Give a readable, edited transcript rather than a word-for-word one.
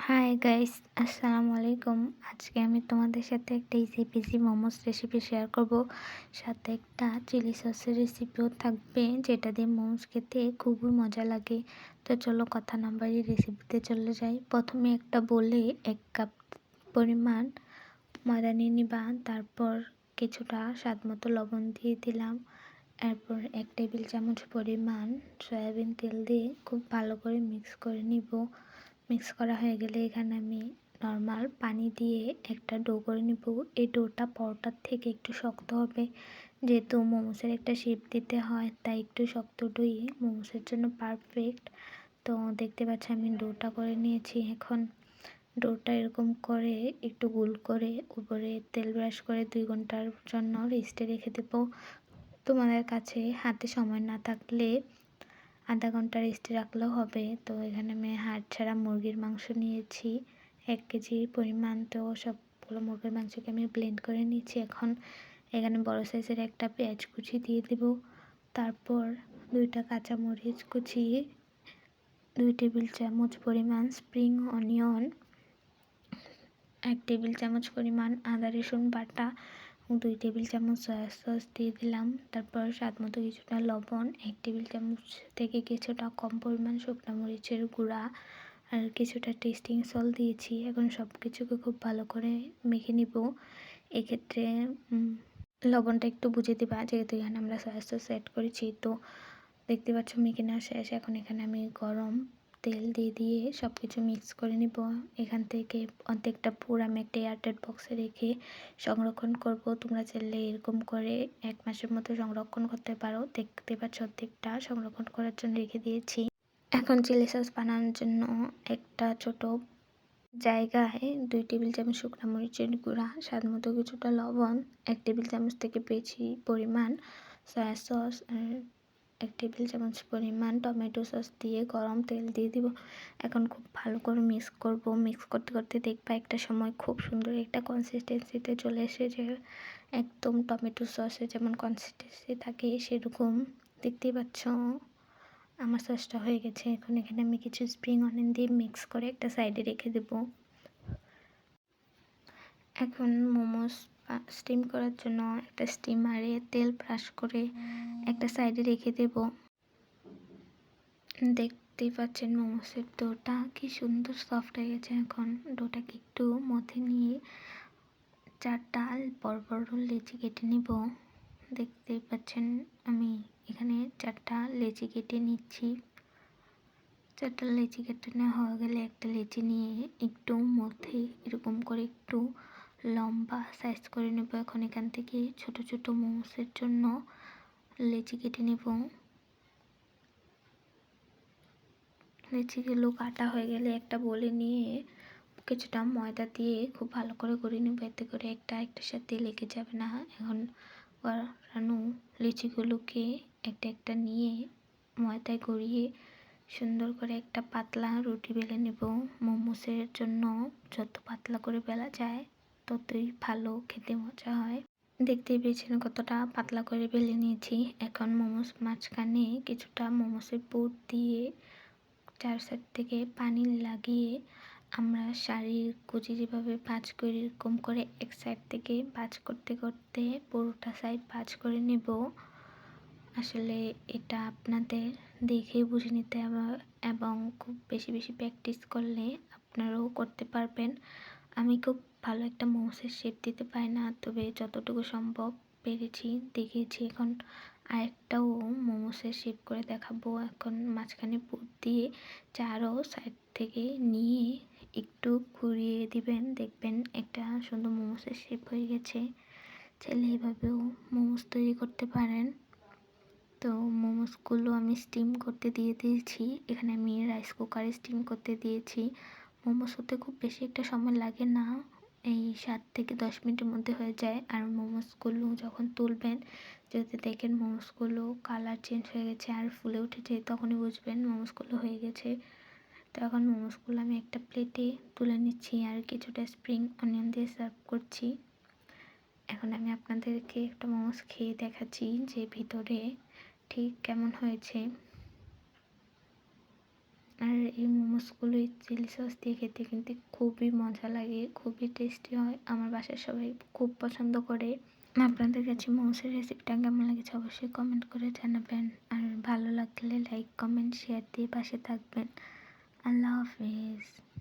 Hi guys, আসসালামু আলাইকুম। আজকে আমি তোমাদের সাথে একটা easy PG momos recipe share করব। সাথে একটা চিলি সসের রেসিপিও থাকবে, যেটা দিয়ে মোমোস খেতে খুবই মজা লাগে। তো চলো কথা না বাড়িয়ে রেসিপিতে চলে যাই। প্রথমে একটা বলে 1 কাপ পরিমাণ ময়দা নিয়ে নিবা। তারপর কিছুটা স্বাদ মতো লবণ দিয়ে দিলাম। এরপর 1 টেবিল চামচ পরিমাণ সয়াবিন তেল দিয়ে খুব ভালো করে মিক্স করে নিব। মিক্স করা হয়ে গেলে এখানে আমি নর্মাল পানি দিয়ে একটা ডো করে নিব। এই ডোটা পরোটার থেকে একটু শক্ত হবে, যেহেতু মোমোসের একটা শেপ দিতে হয়, তাই একটু শক্ত ডোই মোমোসের জন্য পারফেক্ট। তো দেখতে পাচ্ছি আমি ডোটা করে নিয়েছি। এখন ডোটা এরকম করে একটু গোল করে উপরে তেল ব্রাশ করে 2 ঘন্টার জন্য রেস্টে রেখে দেবো। তোমাদের কাছে হাতে সময় না থাকলে আধা ঘন্টা রেস্টে রাখলেও হবে। তো এখানে আমি হাড় ছাড়া মুরগির মাংস নিয়েছি 1 কেজি পরিমাণ। তো সবগুলো মুরগির মাংসকে আমি ব্লেন্ড করে নিয়েছি। এখন এখানে বড় সাইজের একটা পেঁয়াজ কুচি দিয়ে দেব। তারপর 2টা কাঁচামরিচ কুচিয়ে, 2 টেবিল চামচ পরিমাণ স্প্রিং অনিয়ন, 1 টেবিল চামচ পরিমাণ আদা রসুন বাটা, 2 টেবিল চামচ সয়া সস দিয়ে দিলাম। তারপর স্বাদ মতো কিছুটা লবণ, 1 টেবিল চামচ থেকে কিছুটা কম পরিমাণ শুকনো মরিচের গুঁড়া আর কিছুটা টেস্টিং সল্ট দিয়েছি। এখন সব কিছুকে খুব ভালো করে মেখে নিব। এক্ষেত্রে লবণটা একটু বুঝে দিবা, যেহেতু এখানে আমরা সয়া সস অ্যাড করেছি। তো দেখতে পাচ্ছ মেখে নেওয়া শেষ। এখন এখানে আমি গরম তেল দিয়ে সব কিছু মিক্স করে নিব। এখান থেকে অর্ধেকটা পুর আমি একটা এয়ারটাইট বক্সে রেখে সংরক্ষণ করব। তোমরা চাইলে এরকম করে 1 মাসের মতো সংরক্ষণ করতে পারো। দেখতে পাচ্ছ অর্ধেকটা সংরক্ষণ করার জন্য রেখে দিয়েছি। এখন চিলি সস বানানোর জন্য একটা ছোট জায়গায় 2 টেবিল চামচ শুকনো মরিচের গুঁড়া, স্বাদ মতো কিছুটা লবণ, 1 টেবিল চামচ থেকে বেশি পরিমাণ সয়া সস আর 1 টেবিল চামচ পরিমাণ টমেটো সস দিয়ে গরম তেল দিয়ে দিব। এখন খুব ভালো করে মিক্স করব। মিক্স করতে করতে দেখবা একটা সময় খুব সুন্দর একটা কনসিস্টেন্সিতে চলে এসেছে। একদম টমেটো সসে যেমন কনসিস্টেন্সি থাকে সেরকম। দেখতেই পাচ্ছ আমার সসটা হয়ে গেছে। এখন এখানে আমি কিছু স্প্রিং অনিয়ন দিয়ে মিক্স করে একটা সাইডে রেখে দেব। এখন মোমোস স্টিম করার জন্য একটা স্টিমারে তেল ব্রাশ করে একটা সাইডে রেখে দেব। দেখতেই পাচ্ছেন মোমোসের ডোটা কি সুন্দর সফট হয়ে গেছে। এখন ডোটাকে একটু মথে নিয়ে 4টা বড় বড় লেচি কেটে নিব। দেখতেই পাচ্ছেন আমি এখানে 4টা লেচি কেটে নিচ্ছি। 4টা লেচি কেটে নেওয়া হয়ে গেলে একটা লেচি নিয়ে একটু মথে এরকম করে একটু লম্বা সাইজ করে নেব। এখন এখান থেকে ছোট ছোট মোমোসের জন্য লেচি কেটে নেব। লেচিগুলো কাটা হয়ে গেলে একটা বলে নিয়ে কিছুটা ময়দা দিয়ে খুব ভালো করে গড়িয়ে নেব, এতে করে একটার সাথে লেগে যাবে না। এখন গড়ানো লিচিগুলোকে একটা নিয়ে ময়দায় গড়িয়ে সুন্দর করে একটা পাতলা রুটি বেলে নেব। মোমোসের জন্য যত পাতলা করে বেলা যায় ততই ভালো, খেতে মজা হয়। দেখতেই পেয়েছেন কতটা পাতলা করে বেলে নিয়েছি। এখন মোমোস মাঝখানে কিছুটা মোমোসের পুর দিয়ে 4 সাইড থেকে পানি লাগিয়ে আমরা শাড়ির কুচি যেভাবে ভাঁজ করি এরকম করে এক সাইড থেকে ভাঁজ করতে করতে পুরোটা সাইড ভাঁজ করে নেব। আসলে এটা আপনাদের দেখে বুঝে নিতে হবে এবং খুব বেশি বেশি প্র্যাকটিস করলে আপনারাও করতে পারবেন। আমি খুব ভালো একটা মোমোসের শেপ দিতে পারি না, তবে যতটুকু সম্ভব পেরেছি দেখিয়েছি। এখন আরেকটাও মোমোসের শেপ করে দেখাবো। এখন মাঝখানে পুর দিয়ে 4 সাইড থেকে নিয়ে একটু ঘুরিয়ে দিবেন, দেখবেন একটা সুন্দর মোমোসের শেপ হয়ে গেছে। চাইলে এভাবেও মোমোস তৈরি করতে পারেন। তো মোমোসগুলো আমি স্টিম করতে দিয়ে দিয়েছি। এখানে আমি রাইস কুকারে স্টিম করতে দিয়েছি। মোমোস হতে খুব বেশি একটা সময় লাগে না, এই 7 থেকে 10 মিনিটের মধ্যে হয়ে যায়। আর মোমোসগুলো যখন তুলবেন, যদি দেখেন মোমোসগুলো কালার চেঞ্জ হয়ে গেছে আর ফুলে উঠেছে, তখনই বুঝবেন মোমোসগুলো হয়ে গেছে। তো এখন মোমোসগুলো আমি একটা প্লেটে তুলে নিচ্ছি আর কিছুটা স্প্রিং অনিয়ন দিয়ে সার্ভ করছি। এখন আমি আপনাদেরকে একটা মোমোস খেয়ে দেখাচ্ছি যে ভিতরে ঠিক কেমন হয়েছে। আর এই মোমোসগুলো চিলি সস দিয়ে খেতে কিন্তু খুবই মজা লাগে, খুবই টেস্টি হয়। আমার বাসার সবাই খুব পছন্দ করে। আপনাদের কাছে মোমোসের রেসিপিটা কেমন লেগেছে অবশ্যই কমেন্ট করে জানাবেন। আর ভালো লাগলে লাইক, কমেন্ট, শেয়ার দিয়ে পাশে থাকবেন। আল্লাহ হাফেজ।